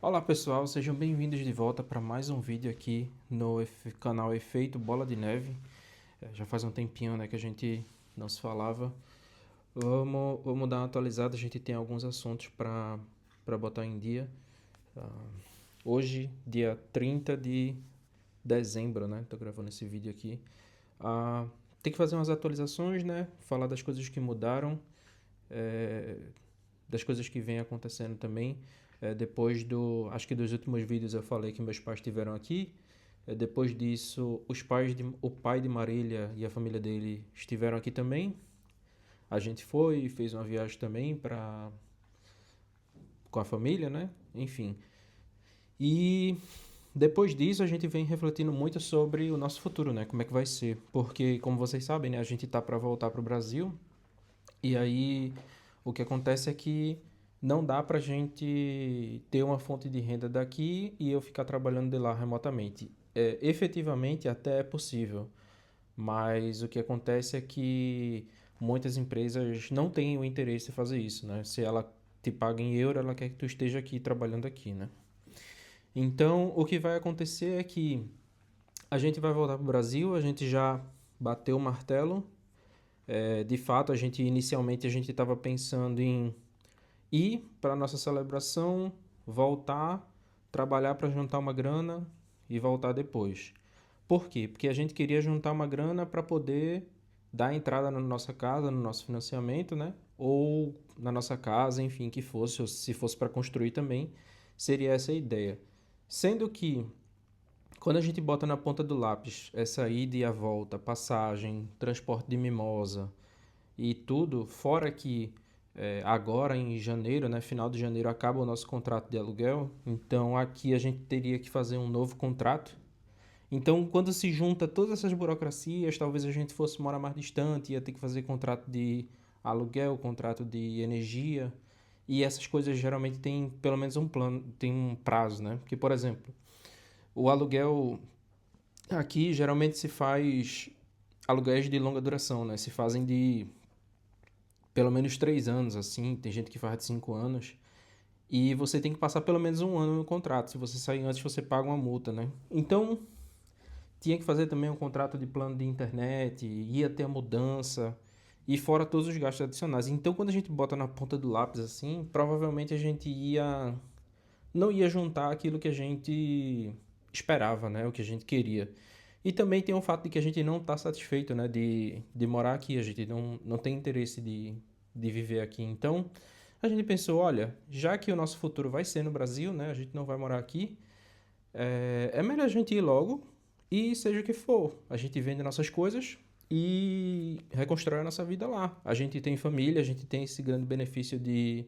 Olá pessoal, sejam bem-vindos de volta para mais um vídeo aqui no canal Efeito Bola de Neve. Já faz um tempinho, né, que a gente não se falava. Vamos dar uma atualizada, a gente tem alguns assuntos para botar em dia. Hoje, dia 30 de dezembro, né, tô gravando esse vídeo aqui. Tem que fazer umas atualizações, né, falar das coisas que mudaram, das coisas que vem acontecendo também. Depois acho que dos últimos vídeos eu falei que meus pais estiveram aqui. Depois disso, o pai de Marília e a família dele estiveram aqui também. A gente foi, fez uma viagem também com a família, né? Enfim. E depois disso a gente vem refletindo muito sobre o nosso futuro, né? Como é que vai ser? Porque, como vocês sabem, né? A gente tá para voltar para o Brasil. E aí o que acontece é que não dá pra gente ter uma fonte de renda daqui e eu ficar trabalhando de lá remotamente. Efetivamente até é possível, mas o que acontece é que muitas empresas não têm o interesse em fazer isso, né? Se ela te paga em euro, ela quer que tu esteja aqui trabalhando aqui, né? Então, o que vai acontecer é que a gente vai voltar para o Brasil, a gente já bateu o martelo. De fato, inicialmente a gente estava pensando em ir para nossa celebração, voltar, trabalhar para juntar uma grana e voltar depois. Por quê? Porque a gente queria juntar uma grana para poder dar entrada na nossa casa, no nosso financiamento, né? Ou na nossa casa, enfim, que fosse, ou se fosse para construir também, seria essa a ideia. Sendo que quando a gente bota na ponta do lápis essa ida e a volta, passagem, transporte de mimosa e tudo, fora que agora em janeiro, né, final de janeiro, acaba o nosso contrato de aluguel, então aqui a gente teria que fazer um novo contrato. Então, quando se junta todas essas burocracias, talvez a gente fosse morar mais distante, ia ter que fazer contrato de aluguel, contrato de energia, e essas coisas geralmente têm pelo menos um plano, tem um prazo, né? Porque, por exemplo, o aluguel aqui geralmente se faz aluguéis de longa duração, né? Se fazem de pelo menos 3 anos, assim, tem gente que faz de 5 anos. E você tem que passar pelo menos um ano no contrato. Se você sair antes, você paga uma multa, né? Então, tinha que fazer também um contrato de plano de internet, ia ter a mudança, e fora todos os gastos adicionais. Então, quando a gente bota na ponta do lápis assim, provavelmente a gente não ia juntar aquilo que a gente esperava, né? O que a gente queria. E também tem o fato de que a gente não está satisfeito, né? De morar aqui, a gente não tem interesse de viver aqui. Então, a gente pensou, olha, já que o nosso futuro vai ser no Brasil, né? A gente não vai morar aqui, é melhor a gente ir logo e seja o que for. A gente vende nossas coisas e reconstrói a nossa vida lá. A gente tem família, a gente tem esse grande benefício de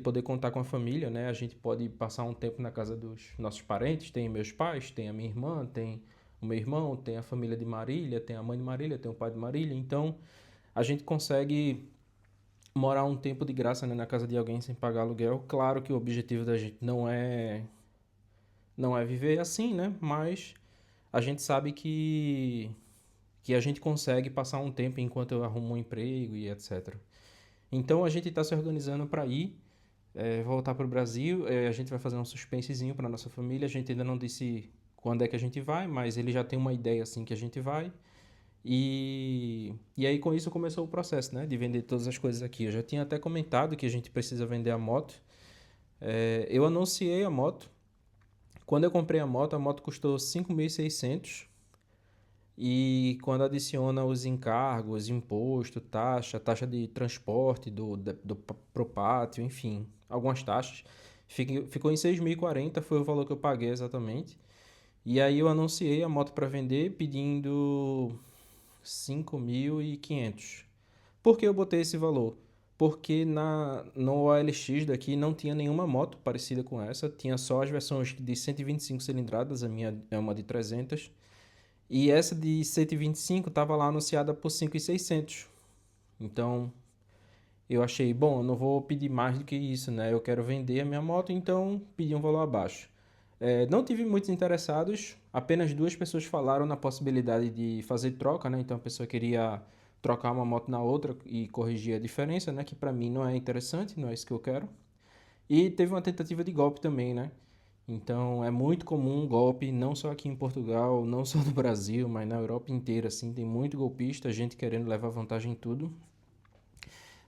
poder contar com a família, né? A gente pode passar um tempo na casa dos nossos parentes, tem meus pais, tem a minha irmã, tem o meu irmão, tem a família de Marília, tem a mãe de Marília, tem o pai de Marília. Então, a gente consegue morar um tempo de graça, né, na casa de alguém sem pagar aluguel. Claro que o objetivo da gente não é viver assim, né? Mas a gente sabe que a gente consegue passar um tempo enquanto eu arrumo um emprego e etc. Então a gente está se organizando para ir, voltar para o Brasil. A gente vai fazer um suspensezinho para nossa família. A gente ainda não disse quando é que a gente vai, mas ele já tem uma ideia assim que a gente vai. E aí com isso começou o processo, né, de vender todas as coisas aqui. Eu já tinha até comentado que a gente precisa vender a moto. Eu anunciei a moto. Quando eu comprei a moto custou 5.600. E quando adiciona os encargos, imposto, taxa de transporte pro pátio, enfim, algumas taxas, ficou em 6.040, foi o valor que eu paguei exatamente. E aí eu anunciei a moto para vender pedindo 5.500. Por que eu botei esse valor? Porque no OLX daqui não tinha nenhuma moto parecida com essa, tinha só as versões de 125 cilindradas, a minha é uma de 300. E essa de 125 estava lá anunciada por 5.600. Então, eu achei, bom, eu não vou pedir mais do que isso, né? Eu quero vender a minha moto, então pedi um valor abaixo. Não tive muitos interessados, apenas duas pessoas falaram na possibilidade de fazer troca, né? Então a pessoa queria trocar uma moto na outra e corrigir a diferença, né? Que para mim não é interessante, não é isso que eu quero. E teve uma tentativa de golpe também, né? Então é muito comum um golpe, não só aqui em Portugal, não só no Brasil, mas na Europa inteira, assim, tem muito golpista, gente querendo levar vantagem em tudo.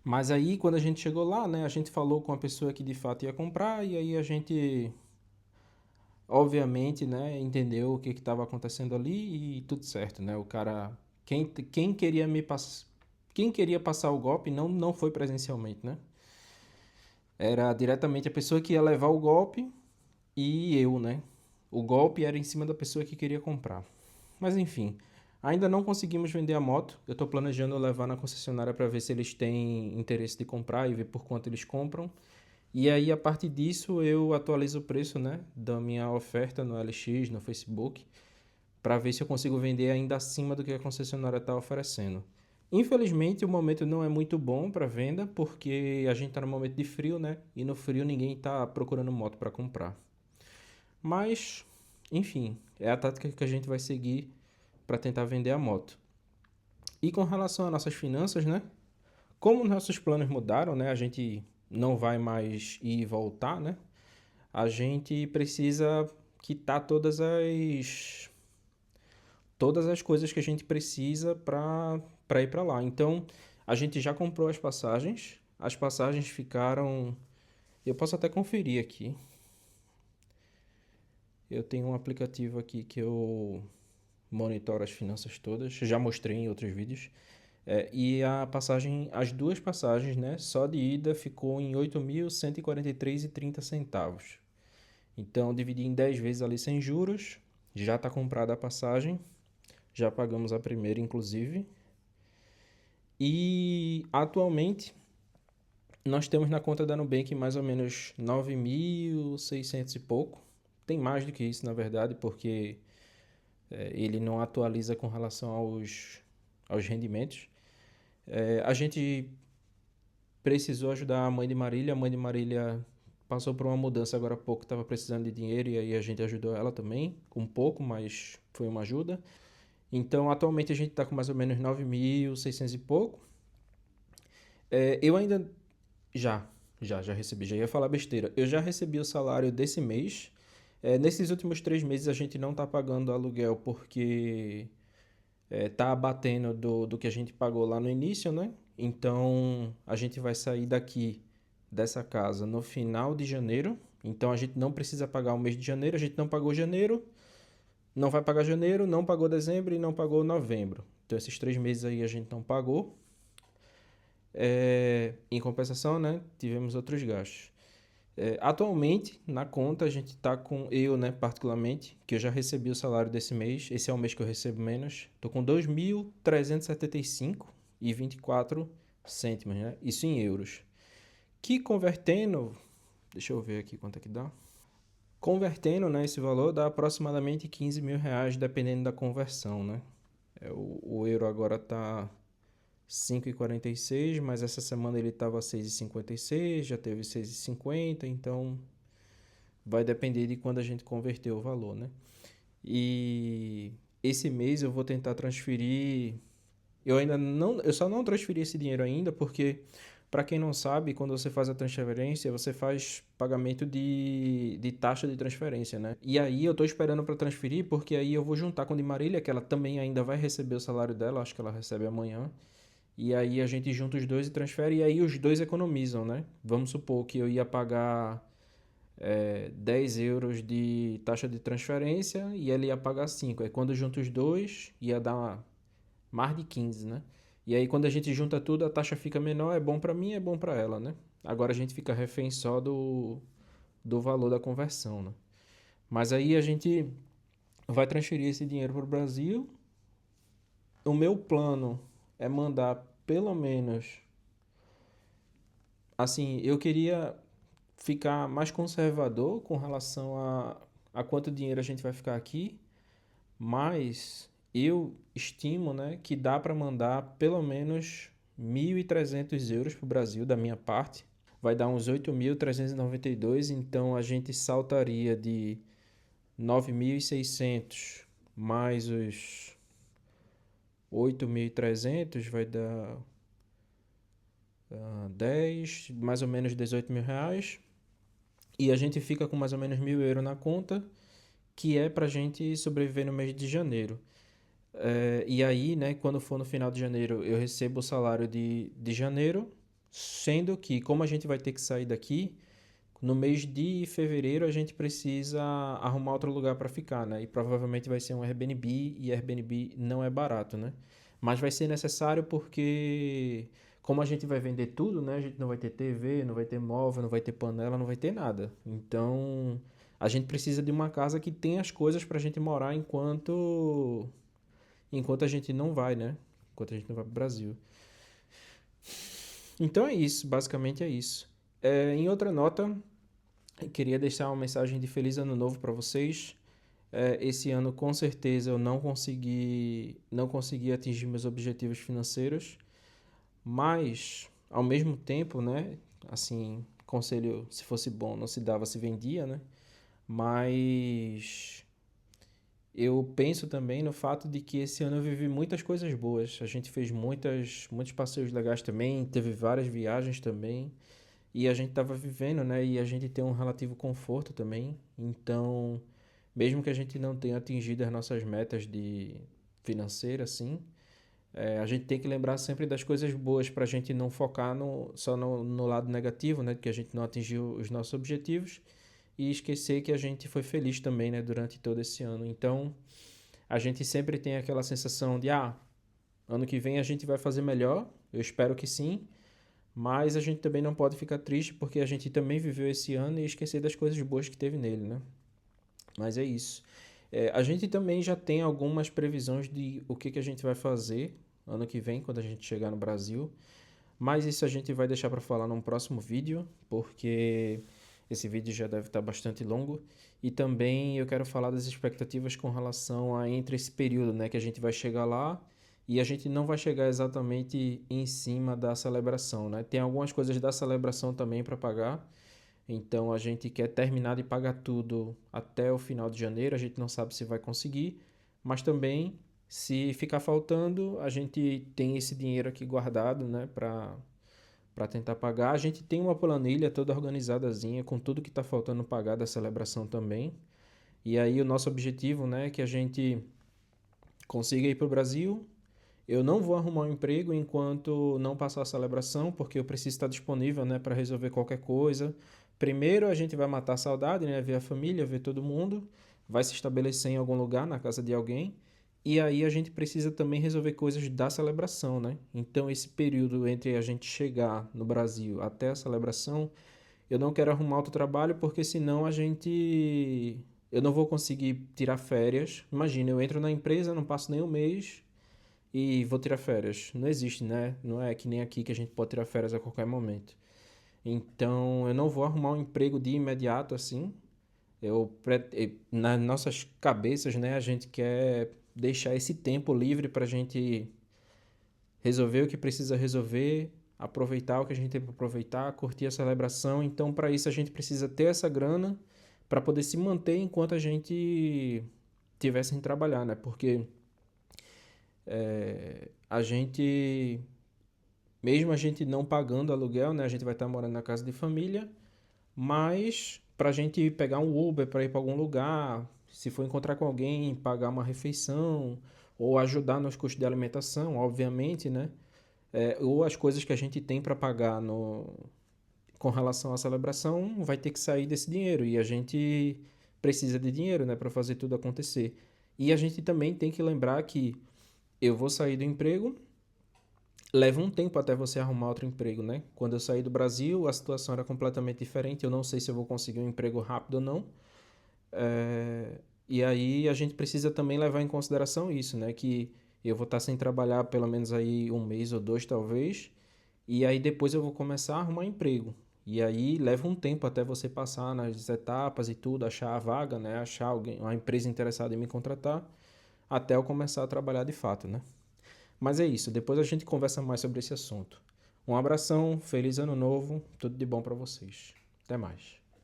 Mas aí, quando a gente chegou lá, né, a gente falou com a pessoa que de fato ia comprar, e aí a gente, obviamente, né, entendeu o que estava acontecendo ali e tudo certo, né? O cara, quem queria quem queria passar o golpe não foi presencialmente, né? Era diretamente a pessoa que ia levar o golpe e eu, né? O golpe era em cima da pessoa que queria comprar. Mas enfim, ainda não conseguimos vender a moto. Eu estou planejando levar na concessionária para ver se eles têm interesse de comprar e ver por quanto eles compram. E aí, a partir disso, eu atualizo o preço, né, da minha oferta no LX, no Facebook, para ver se eu consigo vender ainda acima do que a concessionária está oferecendo. Infelizmente, o momento não é muito bom para venda, porque a gente está no momento de frio, né? E no frio ninguém está procurando moto para comprar. Mas, enfim, é a tática que a gente vai seguir para tentar vender a moto. E com relação às nossas finanças, né? Como nossos planos mudaram, né? A gente não vai mais ir e voltar, né? A gente precisa quitar todas as coisas que a gente precisa para ir para lá. Então, a gente já comprou as passagens. As passagens ficaram. Eu posso até conferir aqui. Eu tenho um aplicativo aqui que eu monitoro as finanças todas. Já mostrei em outros vídeos. E a passagem, as duas passagens, né, só de ida ficou em 8.143,30 centavos. Então, dividi em 10 vezes ali sem juros. Já está comprada a passagem. Já pagamos a primeira, inclusive. E atualmente nós temos na conta da Nubank mais ou menos 9.600 e pouco. Tem mais do que isso, na verdade, porque ele não atualiza com relação aos rendimentos. A gente precisou ajudar a mãe de Marília. A mãe de Marília passou por uma mudança agora há pouco, estava precisando de dinheiro e aí a gente ajudou ela também, com um pouco, mas foi uma ajuda. Então, atualmente a gente está com mais ou menos 9.600 e pouco. Eu ainda. Já, já recebi. Já ia falar besteira. Eu já recebi o salário desse mês. Nesses últimos 3 meses a gente não está pagando aluguel porque tá abatendo do que a gente pagou lá no início, né? Então a gente vai sair daqui dessa casa no final de janeiro. Então a gente não precisa pagar o mês de janeiro. A gente não pagou janeiro, não vai pagar janeiro, não pagou dezembro e não pagou novembro. Então esses 3 meses aí a gente não pagou. Em compensação, né, tivemos outros gastos. Atualmente, na conta, a gente está com, eu, né, particularmente, que eu já recebi o salário desse mês, esse é o mês que eu recebo menos, estou com 2.375,24 cêntimos, né? Isso em euros. Que convertendo, deixa eu ver aqui quanto é que dá. Convertendo, né, esse valor dá aproximadamente 15 mil reais, dependendo da conversão, né? O euro agora está 5,46, mas essa semana ele estava 6,56, já teve 6,50, então vai depender de quando a gente converter o valor, né? E esse mês eu vou tentar transferir. Eu só não transferi esse dinheiro ainda porque, para quem não sabe, quando você faz a transferência, você faz pagamento de taxa de transferência, né? E aí eu tô esperando para transferir porque aí eu vou juntar com a de Marília, que ela também ainda vai receber o salário dela, acho que ela recebe amanhã. E aí a gente junta os dois e transfere, e aí os dois economizam, né? Vamos supor que eu ia pagar 10 euros de taxa de transferência e ele ia pagar 5. Aí quando junta os dois, ia dar mais de 15, né? E aí quando a gente junta tudo, a taxa fica menor, é bom para mim, é bom para ela, né? Agora a gente fica refém só do valor da conversão, né? Mas aí a gente vai transferir esse dinheiro para o Brasil. O meu plano é mandar pelo menos. Assim, eu queria ficar mais conservador com relação a quanto dinheiro a gente vai ficar aqui, mas eu estimo, né, que dá para mandar pelo menos 1.300 euros para o Brasil da minha parte. Vai dar uns 8.392, então a gente saltaria de 9.600 mais os 8.300, vai dar 10, mais ou menos 18 mil reais. e a gente fica com mais ou menos 1.000 euros na conta, que é pra gente sobreviver no mês de janeiro. E aí, né, quando for no final de janeiro, eu recebo o salário de janeiro, sendo que, como a gente vai ter que sair daqui, no mês de fevereiro a gente precisa arrumar outro lugar para ficar, né? E provavelmente vai ser um Airbnb, e Airbnb não é barato, né? Mas vai ser necessário porque, como a gente vai vender tudo, né? A gente não vai ter TV, não vai ter móvel, não vai ter panela, não vai ter nada. Então, a gente precisa de uma casa que tenha as coisas para a gente morar enquanto a gente não vai, né? Enquanto a gente não vai pro Brasil. Então é isso, basicamente é isso. Em outra nota, eu queria deixar uma mensagem de feliz ano novo para vocês. Esse ano com certeza eu não consegui atingir meus objetivos financeiros, mas ao mesmo tempo, né? Assim, conselho, se fosse bom, não se dava, se vendia, né? Mas eu penso também no fato de que esse ano eu vivi muitas coisas boas. A gente fez muitos passeios legais também, teve várias viagens também. E a gente estava vivendo, né? E a gente tem um relativo conforto também. Então, mesmo que a gente não tenha atingido as nossas metas de financeira, assim, a gente tem que lembrar sempre das coisas boas para a gente não focar só no lado negativo, né? Que a gente não atingiu os nossos objetivos e esquecer que a gente foi feliz também, né? Durante todo esse ano. Então, a gente sempre tem aquela sensação de, ano que vem a gente vai fazer melhor. Eu espero que sim. Mas a gente também não pode ficar triste porque a gente também viveu esse ano e esquecer das coisas boas que teve nele, né? Mas é isso. A gente também já tem algumas previsões de o que a gente vai fazer ano que vem, quando a gente chegar no Brasil. Mas isso a gente vai deixar para falar num próximo vídeo, porque esse vídeo já deve estar bastante longo. E também eu quero falar das expectativas com relação a entre esse período, né, que a gente vai chegar lá e a gente não vai chegar exatamente em cima da celebração, né? Tem algumas coisas da celebração também para pagar. Então a gente quer terminar de pagar tudo até o final de janeiro. A gente não sabe se vai conseguir, mas também se ficar faltando, a gente tem esse dinheiro aqui guardado, né, para tentar pagar. A gente tem uma planilha toda organizadazinha com tudo que está faltando pagar da celebração também. E aí o nosso objetivo, né, é que a gente consiga ir para o Brasil. Eu não vou arrumar um emprego enquanto não passar a celebração, porque eu preciso estar disponível, né, para resolver qualquer coisa. Primeiro a gente vai matar a saudade, né, ver a família, ver todo mundo, vai se estabelecer em algum lugar, na casa de alguém. E aí a gente precisa também resolver coisas da celebração, né? Então esse período entre a gente chegar no Brasil até a celebração, eu não quero arrumar outro trabalho porque senão eu não vou conseguir tirar férias. Imagina, eu entro na empresa, não passo nem um mês e vou tirar férias. Não existe, né? Não é que nem aqui que a gente pode tirar férias a qualquer momento. Então, eu não vou arrumar um emprego de imediato assim. Nas nossas cabeças, né, a gente quer deixar esse tempo livre para a gente resolver o que precisa resolver, aproveitar o que a gente tem para aproveitar, curtir a celebração. Então, para isso, a gente precisa ter essa grana para poder se manter enquanto a gente tivesse em trabalhar, né? Porque a gente, mesmo a gente não pagando aluguel, né, a gente vai estar morando na casa de família, mas para a gente pegar um Uber para ir para algum lugar, se for encontrar com alguém, pagar uma refeição ou ajudar nos custos de alimentação, obviamente, né? Ou as coisas que a gente tem para pagar com relação à celebração, vai ter que sair desse dinheiro e a gente precisa de dinheiro, né, para fazer tudo acontecer. E a gente também tem que lembrar que eu vou sair do emprego, leva um tempo até você arrumar outro emprego, né? Quando eu saí do Brasil, a situação era completamente diferente. Eu não sei se eu vou conseguir um emprego rápido ou não. E aí a gente precisa também levar em consideração isso, né? Que eu vou estar sem trabalhar pelo menos aí um mês ou dois, talvez. E aí depois eu vou começar a arrumar emprego. E aí leva um tempo até você passar nas etapas e tudo, achar a vaga, né? Achar alguém, uma empresa interessada em me contratar, até eu começar a trabalhar de fato, né? Mas é isso, depois a gente conversa mais sobre esse assunto. Um abração, feliz ano novo, tudo de bom para vocês. Até mais.